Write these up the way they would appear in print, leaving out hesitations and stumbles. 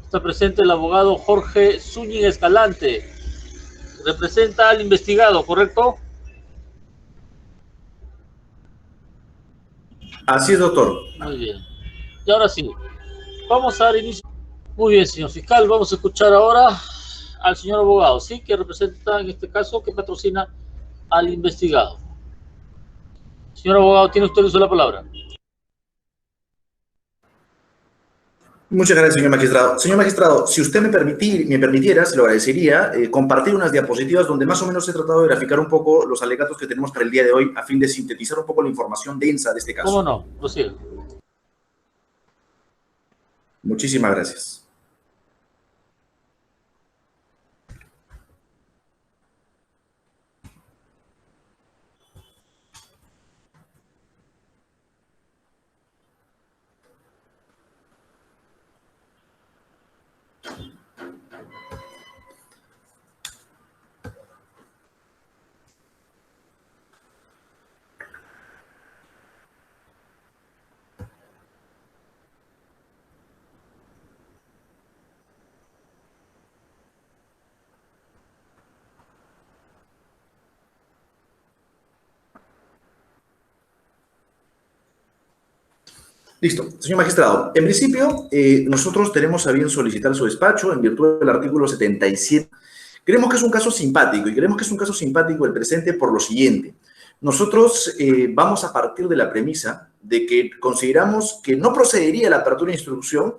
Está presente el abogado Jorge Zúñiga Escalante. Representa al investigado, ¿correcto? Así es, doctor. Muy bien. Y ahora sí, vamos a dar inicio. Muy bien, señor fiscal, vamos a escuchar ahora al señor abogado, ¿sí? Que representa en este caso, que patrocina al investigado. Señor abogado, tiene usted uso la palabra. Muchas gracias, señor magistrado. Señor magistrado, si usted me permitiera, se lo agradecería, compartir unas diapositivas donde más o menos he tratado de graficar un poco los alegatos que tenemos para el día de hoy a fin de sintetizar un poco la información densa de este caso. ¿Cómo no? Prosiga. Muchísimas gracias. Listo. Señor magistrado, en principio, nosotros tenemos a bien solicitar su despacho en virtud del artículo 77. Creemos que es un caso simpático, y creemos que es un caso simpático el presente por lo siguiente. Nosotros vamos a partir de la premisa de que consideramos que no procedería la apertura de instrucción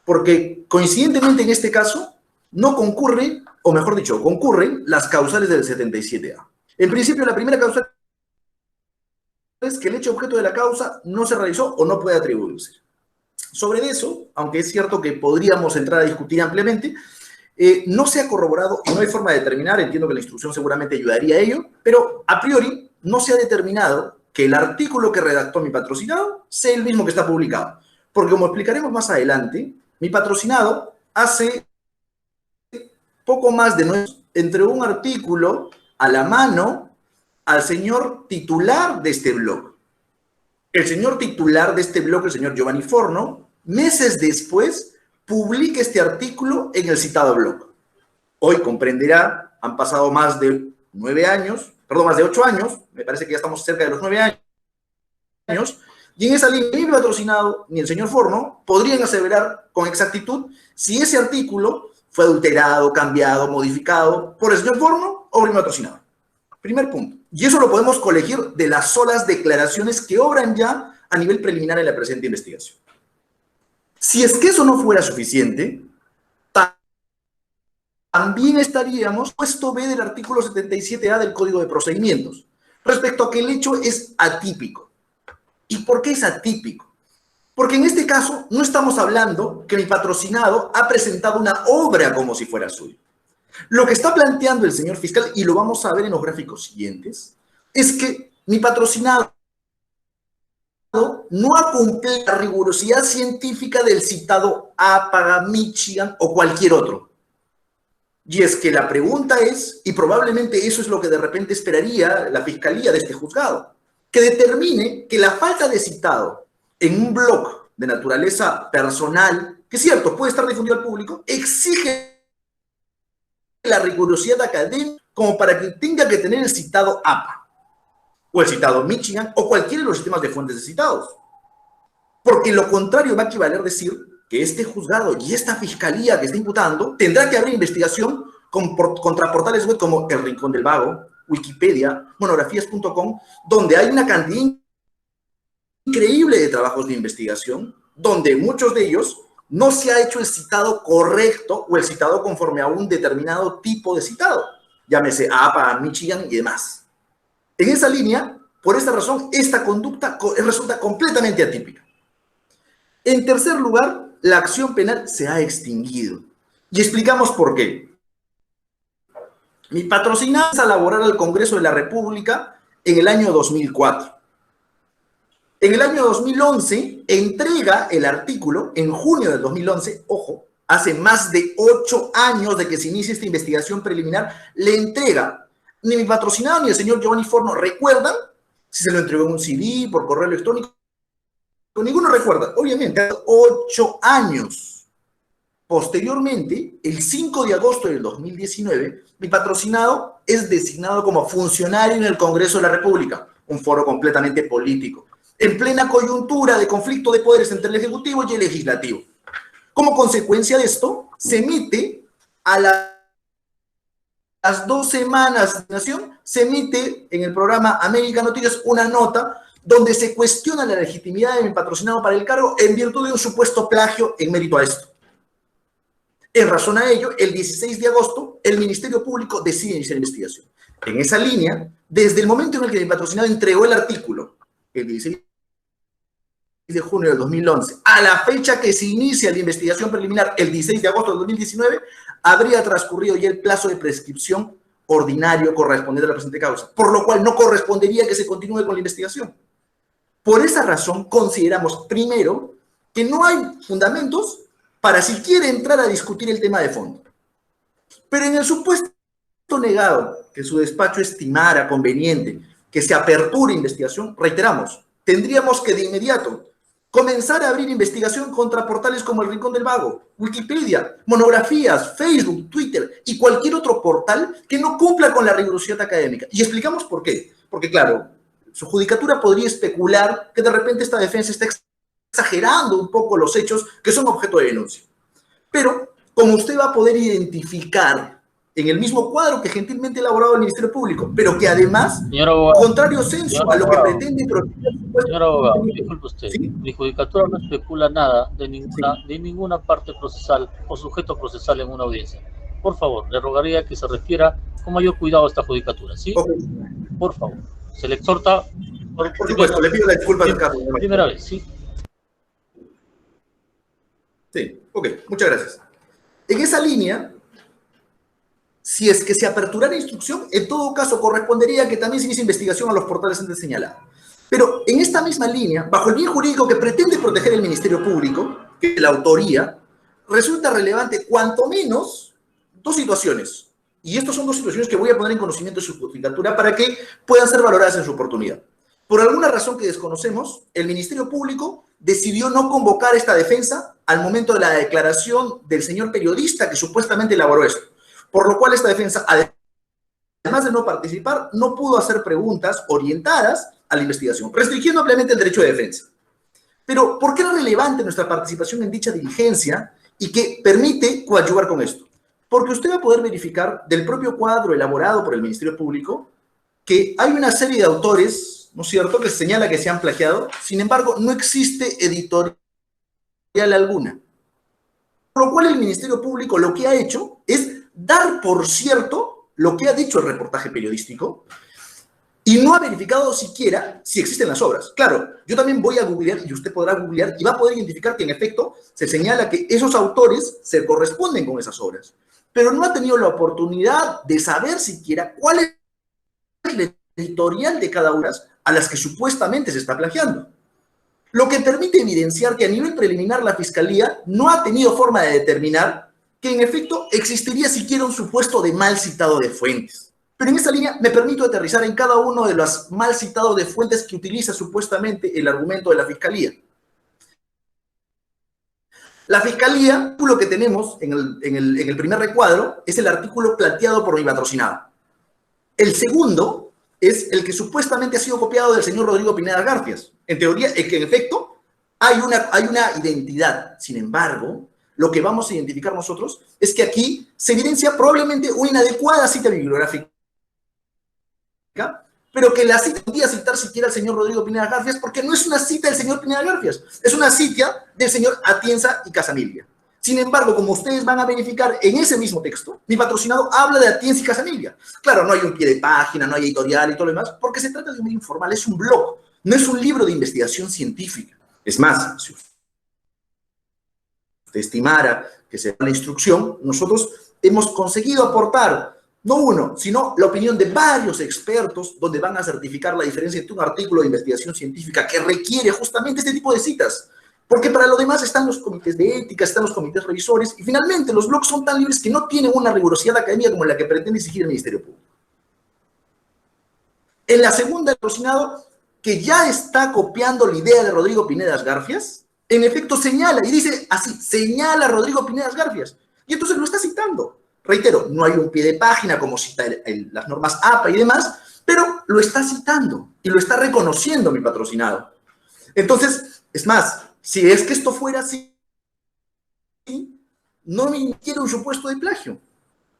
porque, coincidentemente en este caso, no concurre, o mejor dicho, concurren las causales del 77A. En principio, la primera causal es que el hecho objeto de la causa no se realizó o no puede atribuirse. Sobre eso, aunque es cierto que podríamos entrar a discutir ampliamente, no se ha corroborado y no hay forma de determinar, entiendo que la instrucción seguramente ayudaría a ello, pero a priori no se ha determinado que el artículo que redactó mi patrocinado sea el mismo que está publicado. Porque como explicaremos más adelante, mi patrocinado hace poco más de 9 años entregó un artículo a la mano al señor titular de este blog. El señor titular de este blog, el señor Giovanni Forno, meses después publica este artículo en el citado blog. Hoy comprenderá, han pasado más de 9 años, perdón, más de 8 años, me parece que ya estamos cerca de los 9 años, y en esa línea ni mi patrocinado ni el señor Forno podrían aseverar con exactitud si ese artículo fue adulterado, cambiado, modificado por el señor Forno o por mi patrocinado. Primer punto. Y eso lo podemos colegir de las solas declaraciones que obran ya a nivel preliminar en la presente investigación. Si es que eso no fuera suficiente, también estaríamos puesto B del artículo 77A del Código de Procedimientos, respecto a que el hecho es atípico. ¿Y por qué es atípico? Porque en este caso no estamos hablando que mi patrocinado ha presentado una obra como si fuera suya. Lo que está planteando el señor fiscal, y lo vamos a ver en los gráficos siguientes, es que mi patrocinado no ha cumplido la rigurosidad científica del citado APAGA, Michigan o cualquier otro. Y es que la pregunta es, y probablemente eso es lo que de repente esperaría la fiscalía de este juzgado, que determine que la falta de citado en un blog de naturaleza personal, que es cierto, puede estar difundido al público, exige la rigurosidad académica como para que tenga que tener el citado APA o el citado Michigan o cualquiera de los sistemas de fuentes de citados. Porque lo contrario va a equivaler a decir que este juzgado y esta fiscalía que está imputando tendrá que abrir investigación contra portales web como El Rincón del Vago, Wikipedia, monografías.com, donde hay una cantidad increíble de trabajos de investigación, donde muchos de ellos no se ha hecho el citado correcto o el citado conforme a un determinado tipo de citado, llámese APA, Michigan y demás. En esa línea, por esta razón, esta conducta resulta completamente atípica. En tercer lugar, la acción penal se ha extinguido. Y explicamos por qué. Mi patrocinado es a laborar al Congreso de la República en el año 2004. En el año 2011 entrega el artículo, en junio del 2011, ojo, hace más de 8 años de que se inicia esta investigación preliminar, le entrega. Ni mi patrocinado ni el señor Giovanni Forno recuerdan si se lo entregó en un CD, por correo electrónico. Ninguno recuerda, obviamente, 8 años. Posteriormente, el 5 de agosto del 2019, mi patrocinado es designado como funcionario en el Congreso de la República, un foro completamente político, en plena coyuntura de conflicto de poderes entre el Ejecutivo y el Legislativo. Como consecuencia de esto, se emite a las 2 semanas de nación, se emite en el programa América Noticias una nota donde se cuestiona la legitimidad de mi patrocinado para el cargo en virtud de un supuesto plagio en mérito a esto. En razón a ello, el 16 de agosto, el Ministerio Público decide iniciar investigación. En esa línea, desde el momento en el que mi patrocinado entregó el artículo, el 16 de junio del 2011, a la fecha que se inicia la investigación preliminar, el 16 de agosto del 2019, habría transcurrido ya el plazo de prescripción ordinario correspondiente a la presente causa, por lo cual no correspondería que se continúe con la investigación. Por esa razón, consideramos, primero, que no hay fundamentos para siquiera entrar a discutir el tema de fondo. Pero en el supuesto negado que su despacho estimara conveniente que se aperture investigación, reiteramos, tendríamos que de inmediato comenzar a abrir investigación contra portales como El Rincón del Vago, Wikipedia, Monografías, Facebook, Twitter y cualquier otro portal que no cumpla con la rigurosidad académica. Y explicamos por qué. Porque, claro, su judicatura podría especular que de repente esta defensa está exagerando un poco los hechos que son objeto de denuncia. Pero, como usted va a poder identificar en el mismo cuadro que gentilmente ha elaborado el Ministerio Público, pero que además, contrario censo a lo que pretende proteger... Señor abogado, disculpe usted, ¿sí? Mi judicatura no especula nada de ninguna parte procesal o sujeto procesal en una audiencia. Por favor, le rogaría que se refiera con mayor cuidado a esta judicatura, ¿sí? Okay. Por favor, se le exhorta... Por supuesto, le pido la disculpa al caso. Primera vez, ¿sí? Sí, ok, muchas gracias. En esa línea, si es que se aperturara instrucción, en todo caso correspondería que también se inicie investigación a los portales antes señalados. Pero en esta misma línea, bajo el bien jurídico que pretende proteger el Ministerio Público, que es la autoría, resulta relevante cuanto menos 2 situaciones. Y estas son 2 situaciones que voy a poner en conocimiento de su judicatura para que puedan ser valoradas en su oportunidad. Por alguna razón que desconocemos, el Ministerio Público decidió no convocar esta defensa al momento de la declaración del señor periodista que supuestamente elaboró esto. Por lo cual esta defensa, además de no participar, no pudo hacer preguntas orientadas a la investigación, restringiendo ampliamente el derecho de defensa. Pero, ¿por qué era relevante nuestra participación en dicha diligencia y que permite coadyuvar con esto? Porque usted va a poder verificar del propio cuadro elaborado por el Ministerio Público que hay una serie de autores, ¿no es cierto?, que señala que se han plagiado. Sin embargo, no existe editorial alguna. Por lo cual el Ministerio Público lo que ha hecho es dar por cierto lo que ha dicho el reportaje periodístico y no ha verificado siquiera si existen las obras. Claro, yo también voy a googlear y usted podrá googlear y va a poder identificar que en efecto se señala que esos autores se corresponden con esas obras, pero no ha tenido la oportunidad de saber siquiera cuál es el editorial de cada obra a las que supuestamente se está plagiando. Lo que permite evidenciar que a nivel preliminar la Fiscalía no ha tenido forma de determinar que en efecto existiría siquiera un supuesto de mal citado de fuentes. Pero en esta línea me permito aterrizar en cada uno de los mal citados de fuentes que utiliza supuestamente el argumento de la Fiscalía. La Fiscalía, lo que tenemos en el primer recuadro, es el artículo planteado por mi patrocinado. El segundo es el que supuestamente ha sido copiado del señor Rodrigo Pineda Garfias. En teoría, es que en efecto hay una identidad. Sin embargo, lo que vamos a identificar nosotros es que aquí se evidencia probablemente una inadecuada cita bibliográfica, pero que la cita no podía citar siquiera al señor Rodrigo Pineda Garfias porque no es una cita del señor Pineda Garfias, es una cita del señor Atienza y Casamilia. Sin embargo, como ustedes van a verificar en ese mismo texto, mi patrocinado habla de Atienza y Casamilia. Claro, no hay un pie de página, no hay editorial y todo lo demás, porque se trata de un medio informal, es un blog, no es un libro de investigación científica. Es más, si usted estimara que se da la instrucción, nosotros hemos conseguido aportar no uno, sino la opinión de varios expertos donde van a certificar la diferencia entre un artículo de investigación científica que requiere justamente este tipo de citas. Porque para lo demás están los comités de ética, están los comités revisores, y finalmente los blogs son tan libres que no tienen una rigurosidad académica como la que pretende exigir el Ministerio Público. En la segunda, el patrocinado, que ya está copiando la idea de Rodrigo Pineda Garfias, en efecto señala, y dice así, señala a Rodrigo Pinedas Garfias, y entonces lo está citando. Reitero, no hay un pie de página como cita las normas APA y demás, pero lo está citando y lo está reconociendo mi patrocinado. Entonces, es más, si es que esto fuera así, no me quiere un supuesto de plagio.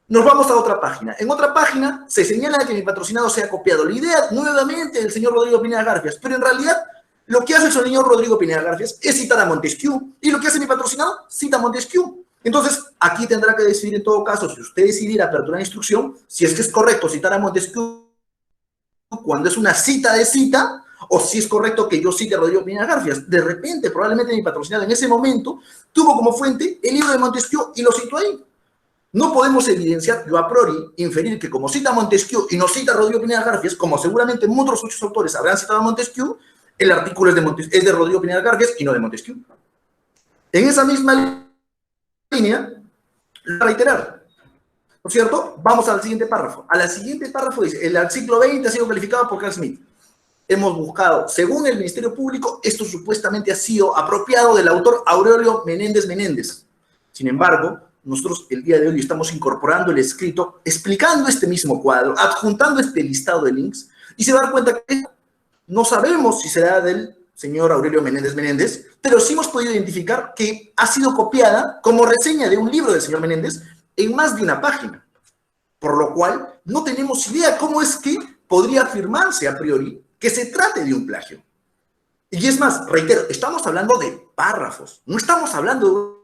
Nos vamos a otra página. En otra página se señala que mi patrocinado se ha copiado. La idea, nuevamente, del señor Rodrigo Pinedas Garfias, pero en realidad lo que hace el señor Rodrigo Pinedas Garfias es citar a Montesquieu, y lo que hace mi patrocinado, cita a Montesquieu. Entonces, aquí tendrá que decidir en todo caso, si usted decidiera apertura de instrucción, si es que es correcto citar a Montesquieu cuando es una cita de cita, o si es correcto que yo cite a Rodrigo Pinedas Garfias. De repente, probablemente mi patrocinado en ese momento tuvo como fuente el libro de Montesquieu y lo citó ahí. No podemos evidenciar, yo a priori, inferir que como cita a Montesquieu y no cita a Rodrigo Pinedas Garfias, como seguramente muchos autores habrán citado a Montesquieu, el artículo es de Rodrigo Pinedas Garfias y no de Montesquieu. En esa misma línea, lo voy a reiterar, ¿no es cierto? Vamos al siguiente párrafo. Al siguiente párrafo dice, el siglo XX ha sido calificado por Carl Smith. Hemos buscado, según el Ministerio Público, esto supuestamente ha sido apropiado del autor Aurelio Menéndez Menéndez. Sin embargo, nosotros el día de hoy estamos incorporando el escrito, explicando este mismo cuadro, adjuntando este listado de links, y se va a dar cuenta que no sabemos si será del señor Aurelio Menéndez Menéndez, pero sí hemos podido identificar que ha sido copiada como reseña de un libro del señor Menéndez en más de una página. Por lo cual, no tenemos idea cómo es que podría afirmarse a priori que se trate de un plagio. Y es más, reitero, estamos hablando de párrafos, no estamos hablando de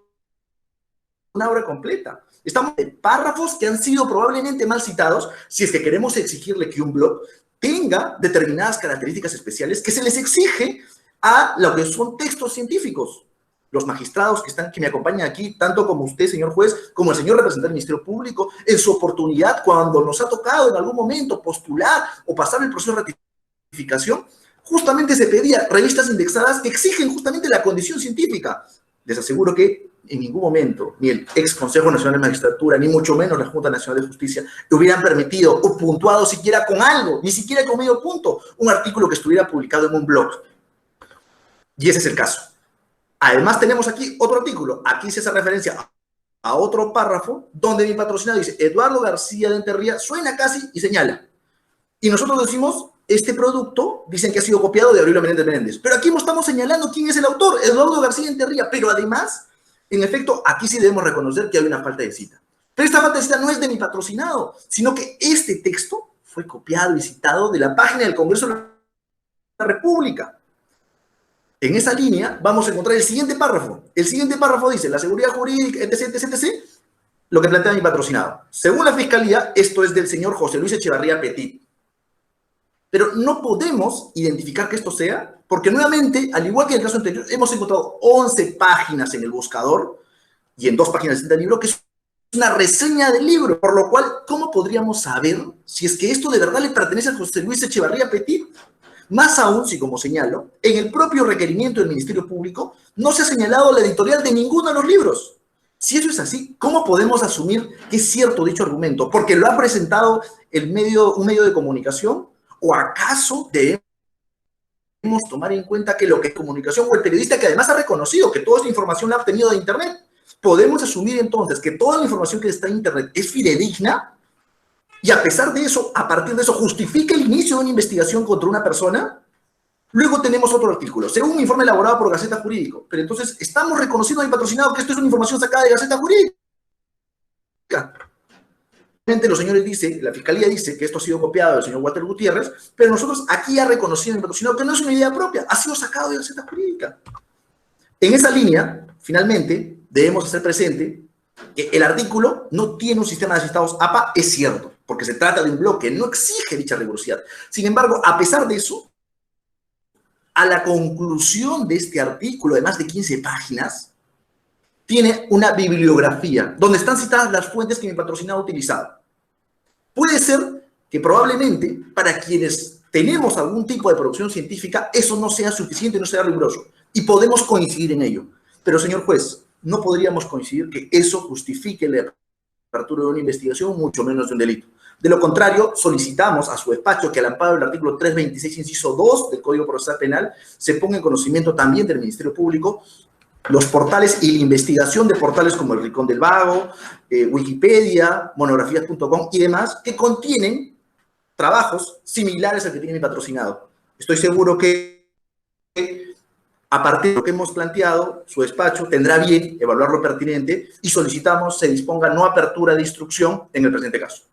una obra completa. Estamos de párrafos que han sido probablemente mal citados, si es que queremos exigirle que un blog tenga determinadas características especiales que se les exige a lo que son textos científicos. Los magistrados que me acompañan aquí, tanto como usted, señor juez, como el señor representante del Ministerio Público, en su oportunidad, cuando nos ha tocado en algún momento postular o pasar el proceso de ratificación, justamente se pedía revistas indexadas que exigen justamente la condición científica. Les aseguro que en ningún momento ni el ex Consejo Nacional de Magistratura, ni mucho menos la Junta Nacional de Justicia, le hubieran permitido o puntuado siquiera con algo, ni siquiera con medio punto, un artículo que estuviera publicado en un blog. Y ese es el caso. Además tenemos aquí otro artículo, aquí se hace referencia a otro párrafo, donde mi patrocinado dice, Eduardo García de Enterría, suena casi y señala. Y nosotros decimos, este producto, dicen que ha sido copiado de Aurelio Menéndez Menéndez. Pero aquí no estamos señalando quién es el autor, Eduardo García de Enterría. Pero además, en efecto, aquí sí debemos reconocer que hay una falta de cita. Pero esta falta de cita no es de mi patrocinado, sino que este texto fue copiado y citado de la página del Congreso de la República. En esa línea vamos a encontrar el siguiente párrafo. El siguiente párrafo dice, la seguridad jurídica, etc., etc., etc., lo que plantea mi patrocinado. Según la Fiscalía, esto es del señor José Luis Echevarría Petit. Pero no podemos identificar que esto sea, porque nuevamente, al igual que en el caso anterior, hemos encontrado 11 páginas en el buscador y en 2 páginas del libro, que es una reseña del libro, por lo cual, ¿cómo podríamos saber si es que esto de verdad le pertenece a José Luis Echevarría Petit? Más aún si, como señalo, en el propio requerimiento del Ministerio Público no se ha señalado la editorial de ninguno de los libros. Si eso es así, ¿cómo podemos asumir que es cierto dicho argumento? ¿Porque lo ha presentado un medio de comunicación? ¿O acaso debemos tomar en cuenta que lo que es comunicación o el periodista, que además ha reconocido que toda esta información la ha obtenido de Internet? ¿Podemos asumir entonces que toda la información que está en Internet es fidedigna? Y a pesar de eso, a partir de eso, ¿justifica el inicio de una investigación contra una persona? Luego tenemos otro artículo, según un informe elaborado por Gaceta Jurídico. Pero entonces, ¿estamos reconociendo a mi patrocinado que esto es una información sacada de Gaceta Jurídica? Los señores dicen, la Fiscalía dice que esto ha sido copiado del señor Walter Gutiérrez, pero nosotros aquí ha reconocido a mi patrocinado que no es una idea propia, ha sido sacado de Gaceta Jurídica. En esa línea, finalmente, debemos hacer presente que el artículo no tiene un sistema de asestados APA, es cierto, porque se trata de un bloque, no exige dicha rigurosidad. Sin embargo, a pesar de eso, a la conclusión de este artículo de más de 15 páginas, tiene una bibliografía donde están citadas las fuentes que mi patrocinado ha utilizado. Puede ser que probablemente para quienes tenemos algún tipo de producción científica eso no sea suficiente, no sea riguroso, y podemos coincidir en ello. Pero, señor juez, no podríamos coincidir que eso justifique la apertura de una investigación, mucho menos de un delito. De lo contrario, solicitamos a su despacho que al amparo del artículo 326, inciso 2 del Código Procesal Penal, se ponga en conocimiento también del Ministerio Público los portales y la investigación de portales como El Rincón del Vago, Wikipedia, monografías.com y demás, que contienen trabajos similares al que tiene mi patrocinado. Estoy seguro que a partir de lo que hemos planteado, su despacho tendrá bien evaluar lo pertinente y solicitamos se disponga no apertura de instrucción en el presente caso.